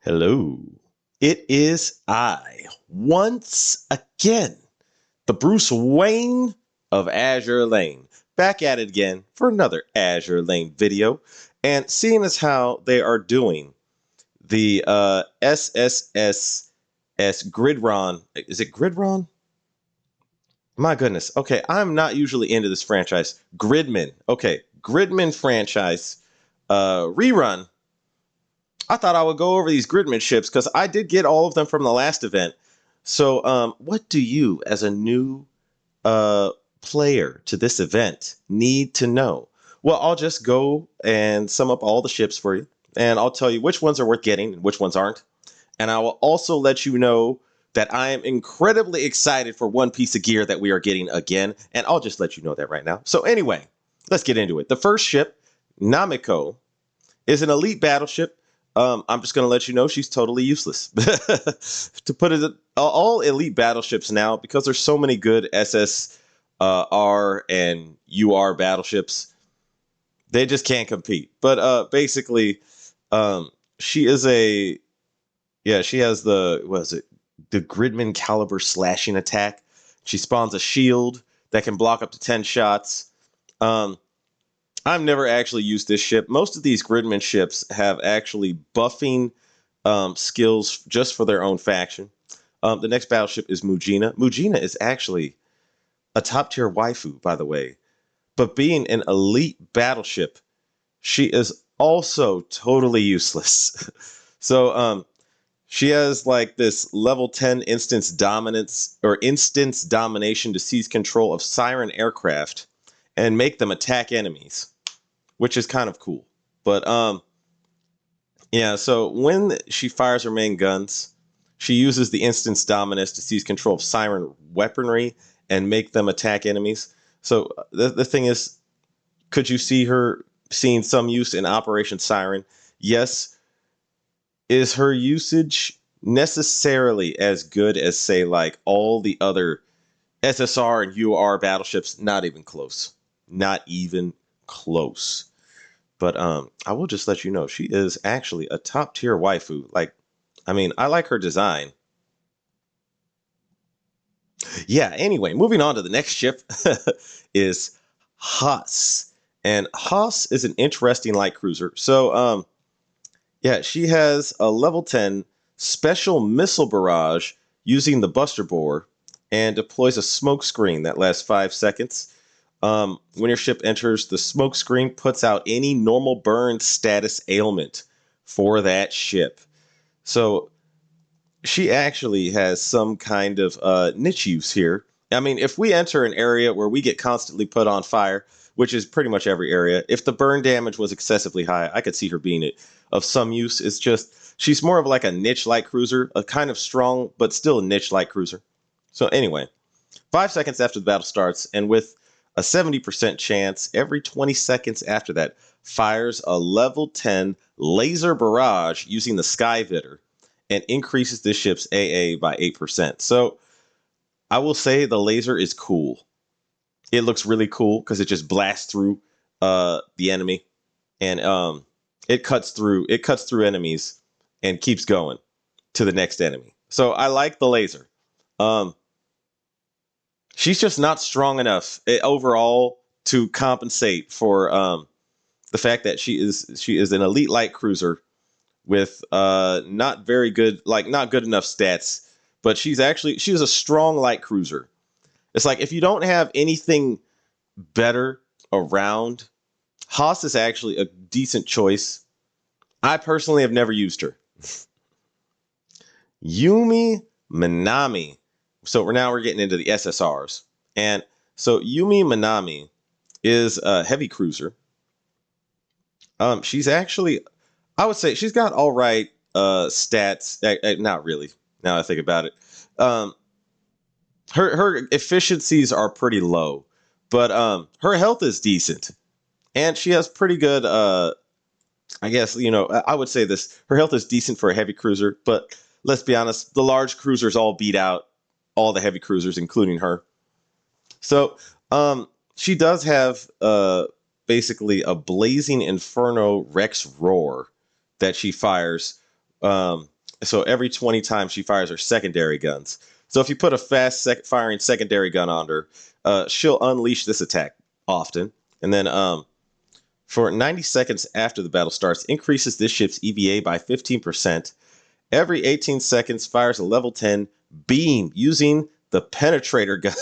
Hello. It is I, once again, the Bruce Wayne of Azure Lane, back at it again for another Azure Lane video. And seeing as how they are doing the SSSS Gridron, is it Gridron? My goodness. Okay, I'm not usually into this franchise. Gridman. Okay, Gridman franchise rerun. I thought I would go over these Gridman ships because I did get all of them from the last event. So, what do you, as a new uh, player to this event, need to know? Well, I'll just go and sum up all the ships for you, and I'll tell you which ones are worth getting and which ones aren't. And I will also let you know that I am incredibly excited for one piece of gear that we are getting again, and I'll just let you know that right now. So, anyway, let's get into it. The first ship, Namiko, is an elite battleship. I'm just going to let you know she's totally useless. To put it, all elite battleships now, because there's so many good SSR and UR battleships, they just can't compete. But basically, she is she has the Gridman caliber slashing attack. She spawns a shield that can block up to 10 shots. I've never actually used this ship. Most of these Gridman ships have actually buffing skills just for their own faction. The next battleship is Mujina. Mujina is actually a top tier waifu, by the way. But being an elite battleship, she is also totally useless. So she has like this level 10 instance dominance or instance domination to seize control of siren aircraft and make them attack enemies, which is kind of cool. But yeah, so when she fires her main guns, she uses the instance dominus to seize control of siren weaponry and make them attack enemies. So the thing is, could you see her seeing some use in Operation Siren? Yes. Is her usage necessarily as good as, say, like all the other SSR and UR battleships? Not even close. Not even close. But I will just let you know she is actually a top tier waifu. Like, I mean, I like her design. Yeah, anyway, moving on to the next ship is Haas. And Haas is an interesting light cruiser. So yeah, she has a level 10 special missile barrage using the Buster Bore and deploys a smoke screen that lasts 5 seconds. When your ship enters, the smoke screen puts out any normal burn status ailment for that ship. So she actually has some kind of niche use here. I mean, if we enter an area where we get constantly put on fire, which is pretty much every area, if the burn damage was excessively high, I could see her being of some use. It's just she's more of like a niche light cruiser, a kind of strong but still a niche light cruiser. So anyway, 5 seconds after the battle starts, and with a 70% chance every 20 seconds after that, fires a level 10 laser barrage using the Sky Vitter and increases the ship's AA by 8%. So I will say the laser is cool. It looks really cool because it just blasts through the enemy, and it cuts through enemies and keeps going to the next enemy. So I like the laser. She's just not strong enough overall to compensate for the fact that she is an elite light cruiser with not very good, like not good enough stats. But she's a strong light cruiser. It's like if you don't have anything better around, Haas is actually a decent choice. I personally have never used her. Yumi Manami. So we're getting into the SSRs. And so Yumi Manami is a heavy cruiser. She's actually, I would say she's got all right stats. Not really, now I think about it. Her efficiencies are pretty low, but her health is decent. And she has pretty good I guess, I would say this. Her health is decent for a heavy cruiser, but let's be honest, the large cruisers all beat out all the heavy cruisers, including her. So she does have basically a blazing inferno Rex roar that she fires So every 20 times she fires her secondary guns. So if you put a fast firing secondary gun on her, she'll unleash this attack often. And then for 90 seconds after the battle starts, increases this ship's EVA by 15%. Every 18 seconds, fires a level 10 beam using the penetrator gun.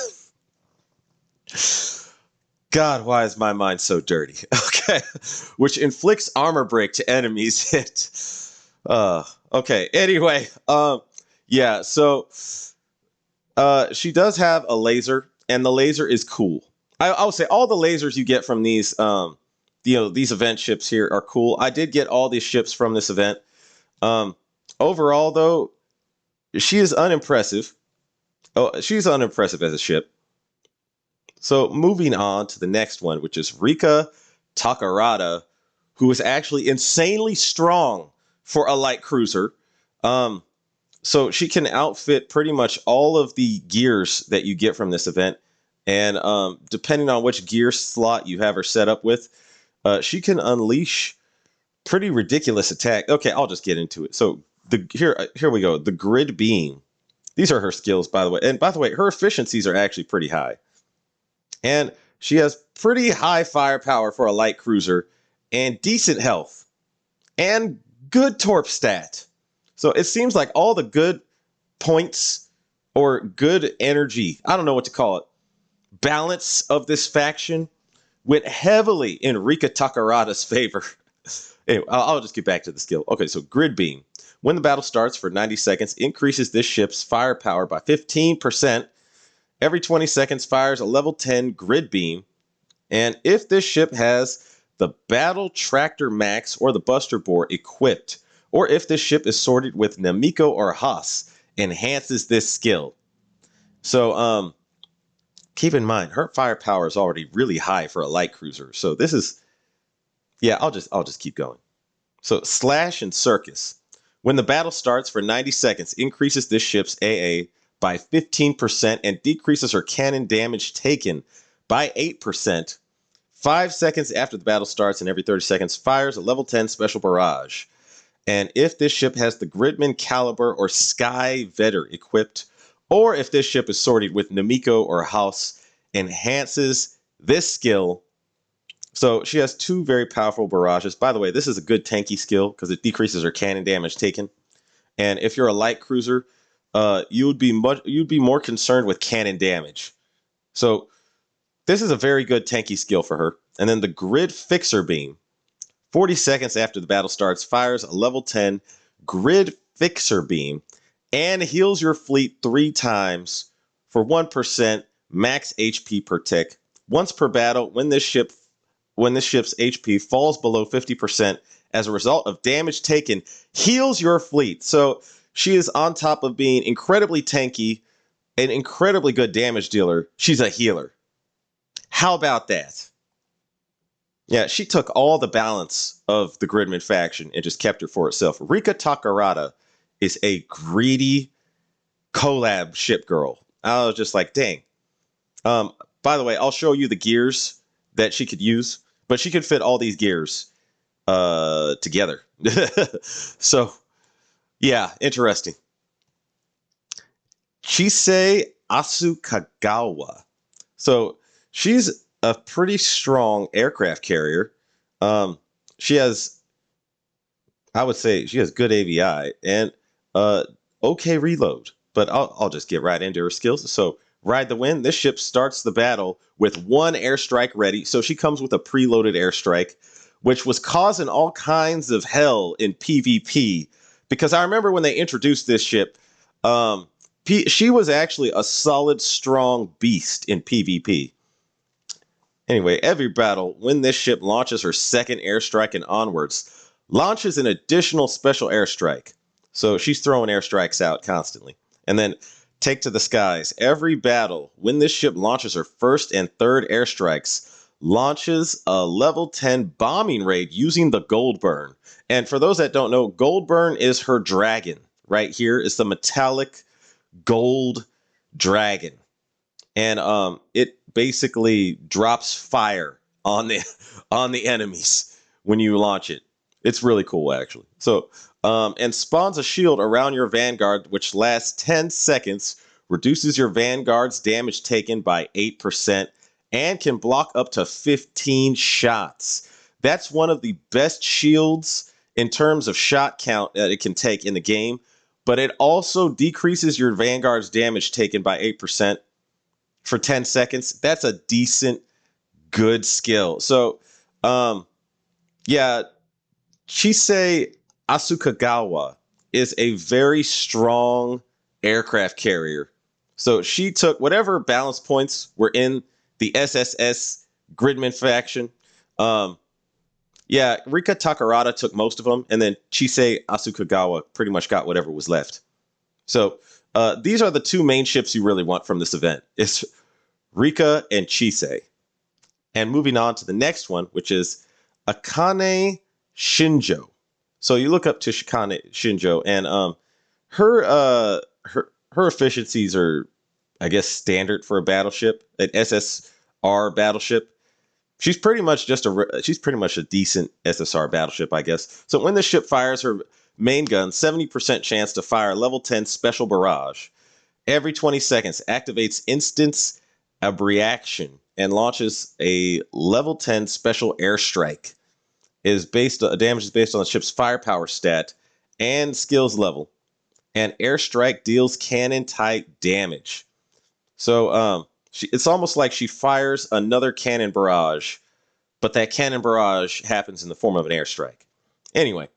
God, why is my mind so dirty? Okay. Which inflicts armor break to enemies hit. Okay. Anyway, yeah, so she does have a laser, and the laser is cool. I would say all the lasers you get from these these event ships here are cool. I did get all these ships from this event. Overall, though, she is unimpressive. Oh, she's unimpressive as a ship. So moving on to the next one, which is Rika Takarada, who is actually insanely strong for a light cruiser. So she can outfit pretty much all of the gears that you get from this event. And depending on which gear slot you have her set up with, she can unleash pretty ridiculous attack. Okay, I'll just get into it. So here we go. The grid beam. These are her skills, by the way. And by the way, her efficiencies are actually pretty high. And she has pretty high firepower for a light cruiser and decent health and good torp stat. So it seems like all the good points or good energy, I don't know what to call it, balance of this faction went heavily in Rika Takarada's favor. Anyway, I'll just get back to the skill. Okay, so Grid Beam. When the battle starts for 90 seconds, increases this ship's firepower by 15%. Every 20 seconds, fires a level 10 Grid Beam. And if this ship has the Battle Tractor Max or the Buster Bore equipped, or if this ship is sorted with Namiko or Haas, enhances this skill. So, keep in mind, her firepower is already really high for a light cruiser. So this is, yeah, I'll just keep going. So Slash and Circus. When the battle starts for 90 seconds, increases this ship's AA by 15% and decreases her cannon damage taken by 8%. 5 seconds after the battle starts and every 30 seconds, fires a level 10 special barrage. And if this ship has the Gridman Caliber or Sky Vetter equipped, or if this ship is sorted with Namiko or Haas, enhances this skill. So she has two very powerful barrages. By the way, this is a good tanky skill because it decreases her cannon damage taken. And if you're a light cruiser, you'd be more concerned with cannon damage. So this is a very good tanky skill for her. And then the Grid Fixer Beam. 40 seconds after the battle starts, fires a level 10 Grid Fixer Beam and heals your fleet 3 times for 1% max HP per tick. Once per battle, when this ship's HP falls below 50% as a result of damage taken, heals your fleet. So she is on top of being incredibly tanky, an incredibly good damage dealer. She's a healer. How about that? Yeah, she took all the balance of the Gridman faction and just kept her for itself. Rika Takarada is a greedy collab ship girl. I was just like, dang. By the way, I'll show you the gears that she could use, but she could fit all these gears together. So, yeah, interesting. Chisei Asukagawa. So she's a pretty strong aircraft carrier. She has, I would say, she has good AVI and okay reload. But I'll just get right into her skills. So ride the wind. This ship starts the battle with 1 airstrike ready. So she comes with a preloaded airstrike, which was causing all kinds of hell in PvP. Because I remember when they introduced this ship, she was actually a solid, strong beast in PvP. Anyway, every battle, when this ship launches her second airstrike and onwards, launches an additional special airstrike. So she's throwing airstrikes out constantly. And then take to the skies. Every battle, when this ship launches her first and third airstrikes, launches a level 10 bombing raid using the Goldburn. And for those that don't know, Goldburn is her dragon. Right here is the metallic gold dragon. And it basically drops fire on the enemies when you launch it. It's really cool, actually. So, and spawns a shield around your Vanguard, which lasts 10 seconds, reduces your Vanguard's damage taken by 8%, and can block up to 15 shots. That's one of the best shields in terms of shot count that it can take in the game, but it also decreases your Vanguard's damage taken by 8% for 10 seconds. That's a decent, good skill. So, yeah, Chisei Asukagawa is a very strong aircraft carrier. So she took whatever balance points were in the SSS Gridman faction. Um, yeah, Rika Takarada took most of them, and then Chisei Asukagawa pretty much got whatever was left. So these are the two main ships you really want from this event. It's Rika and Chisei. And moving on to the next one, which is Akane Shinjo. So you look up to Akane Shinjo, and her efficiencies are, I guess, standard for a battleship, an SSR battleship. She's pretty much a decent SSR battleship, I guess. So when the ship fires her main gun, 70% chance to fire level 10 special barrage. Every 20 seconds, activates instance of reaction and launches a level 10 special airstrike. Damage is based on the ship's firepower stat and skills level. And airstrike deals cannon type damage. So it's almost like she fires another cannon barrage, but that cannon barrage happens in the form of an airstrike. Anyway,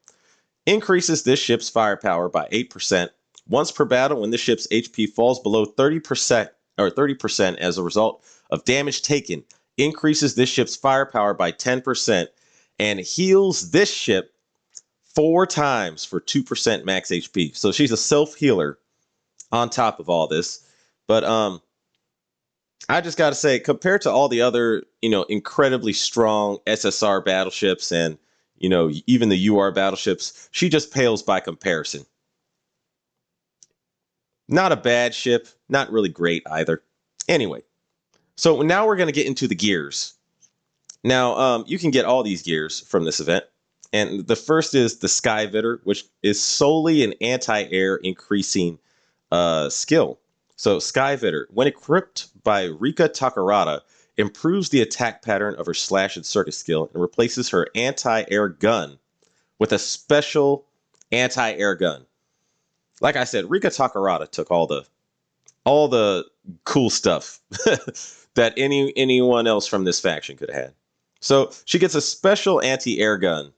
increases this ship's firepower by 8% once per battle when the ship's HP falls below 30% or 30% as a result of damage taken. Increases this ship's firepower by 10% and heals this ship 4 times for 2% max HP. So she's a self-healer on top of all this. But I just got to say, compared to all the other, incredibly strong SSR battleships and, even the UR battleships, she just pales by comparison. Not a bad ship, not really great either. Anyway, so now we're going to get into the gears. Now, you can get all these gears from this event. And the first is the Skyvitter, which is solely an anti-air increasing skill. So Skyvitter, when equipped by Rika Takarada, improves the attack pattern of her slash and circuit skill and replaces her anti-air gun with a special anti-air gun. Like I said, Rika Takarada took all the cool stuff that anyone else from this faction could have had. So she gets a special anti-air gun.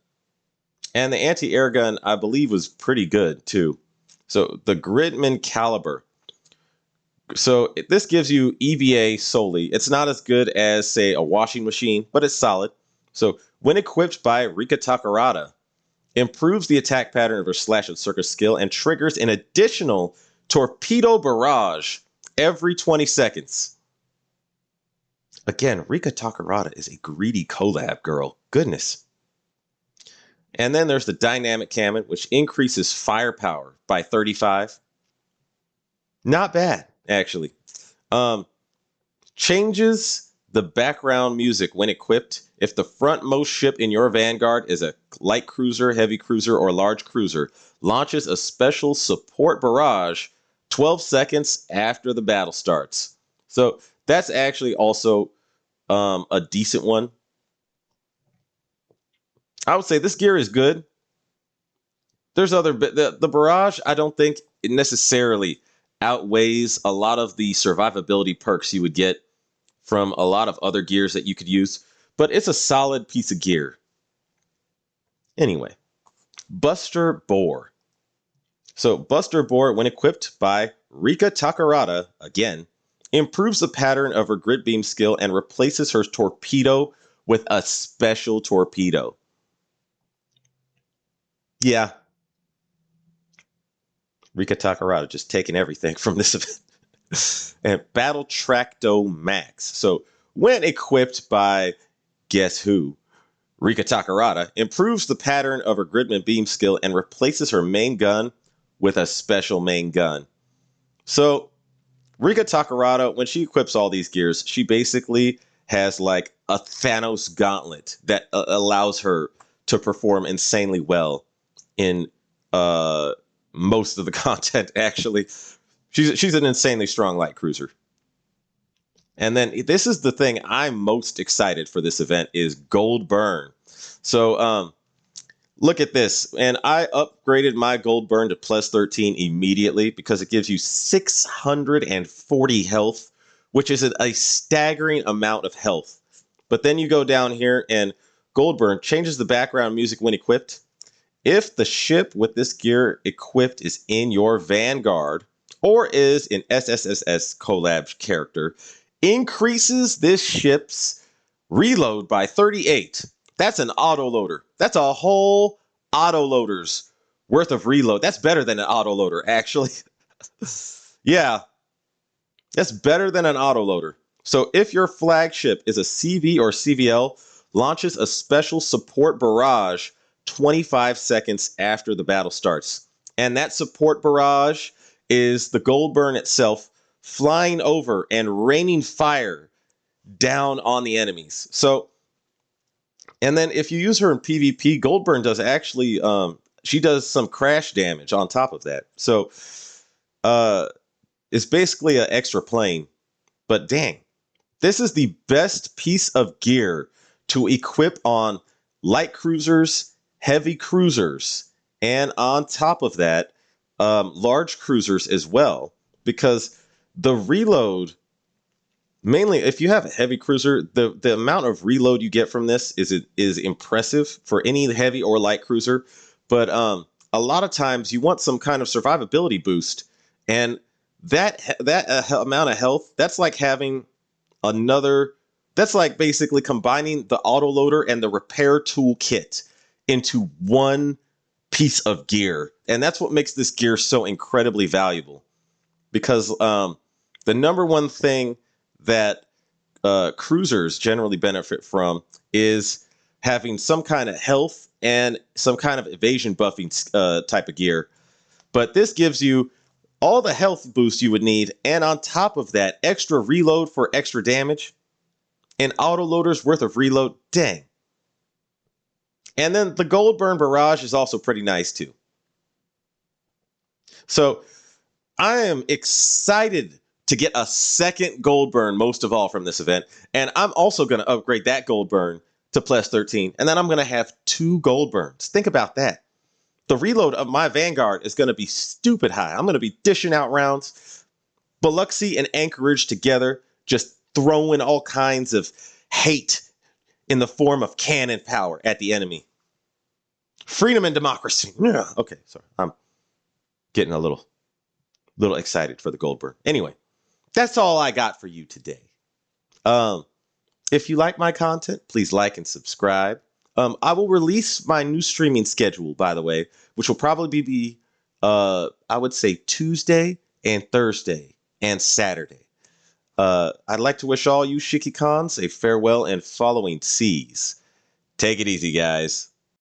And the anti-air gun, I believe, was pretty good, too. So the Gridman Caliber. So this gives you EVA solely. It's not as good as, say, a washing machine, but it's solid. So when equipped by Rika Takarada, improves the attack pattern of her slash and circuit skill and triggers an additional torpedo barrage every 20 seconds. Again, Rika Takarada is a greedy collab girl. Goodness. And then there's the dynamic cannon, which increases firepower by 35. Not bad, actually. Changes the background music when equipped. If the frontmost ship in your Vanguard is a light cruiser, heavy cruiser, or large cruiser, launches a special support barrage 12 seconds after the battle starts. So that's actually also a decent one. I would say this gear is good. There's the barrage, I don't think it necessarily outweighs a lot of the survivability perks you would get from a lot of other gears that you could use, but it's a solid piece of gear. Anyway, Buster Bore. So Buster Bore, when equipped by Rika Takarada, again, improves the pattern of her grid beam skill and replaces her torpedo with a special torpedo. Yeah. Rika Takarada just taking everything from this event. And Battle Tracto Max. So when equipped by guess who? Rika Takarada improves the pattern of her Gridman beam skill and replaces her main gun with a special main gun. So Rika Takarada, when she equips all these gears, she basically has like a Thanos gauntlet that allows her to perform insanely well in most of the content. Actually, she's an insanely strong light cruiser. And then this is the thing I'm most excited for this event is Gold Burn. So look at this. And I upgraded my Gold Burn to plus 13 immediately because it gives you 640 health, which is a staggering amount of health. But then you go down here and Gold Burn changes the background music when equipped. If the ship with this gear equipped is in your Vanguard or is an SSSS Collab character, increases this ship's reload by 38. That's an autoloader. That's a whole autoloader's worth of reload. That's better than an autoloader, actually. Yeah, that's better than an autoloader. So if your flagship is a CV or CVL, launches a special support barrage 25 seconds after the battle starts. And that support barrage is the Gold Burn itself flying over and raining fire down on the enemies. So, and then if you use her in PvP, Gold Burn does actually, she does some crash damage on top of that. So, it's basically an extra plane. But dang, this is the best piece of gear to equip on light cruisers, heavy cruisers, and on top of that, large cruisers as well. Because the reload, mainly if you have a heavy cruiser, the amount of reload you get from this is impressive for any heavy or light cruiser. But a lot of times you want some kind of survivability boost, and that amount of health, that's like having another. That's like basically combining the autoloader and the repair tool kit into one piece of gear. And that's what makes this gear so incredibly valuable. Because the number one thing that cruisers generally benefit from is having some kind of health and some kind of evasion buffing type of gear. But this gives you all the health boost you would need, and on top of that, extra reload for extra damage, and autoloader's worth of reload. Dang. And then the Gold Burn Barrage is also pretty nice too. So I am excited to get a second Gold Burn most of all from this event. And I'm also going to upgrade that Gold Burn to plus 13. And then I'm going to have 2 Gold Burns. Think about that. The reload of my Vanguard is going to be stupid high. I'm going to be dishing out rounds. Biloxi and Anchorage together, just throwing all kinds of hate in the form of cannon power at the enemy. Freedom and democracy. Yeah. Okay, sorry. I'm getting a little excited for the Gold Burn. Anyway, that's all I got for you today. If you like my content, please like and subscribe. I will release my new streaming schedule, by the way, which will probably be, I would say, Tuesday and Thursday and Saturday. I'd like to wish all you Shiki-Cons a farewell and following seas. Take it easy, guys.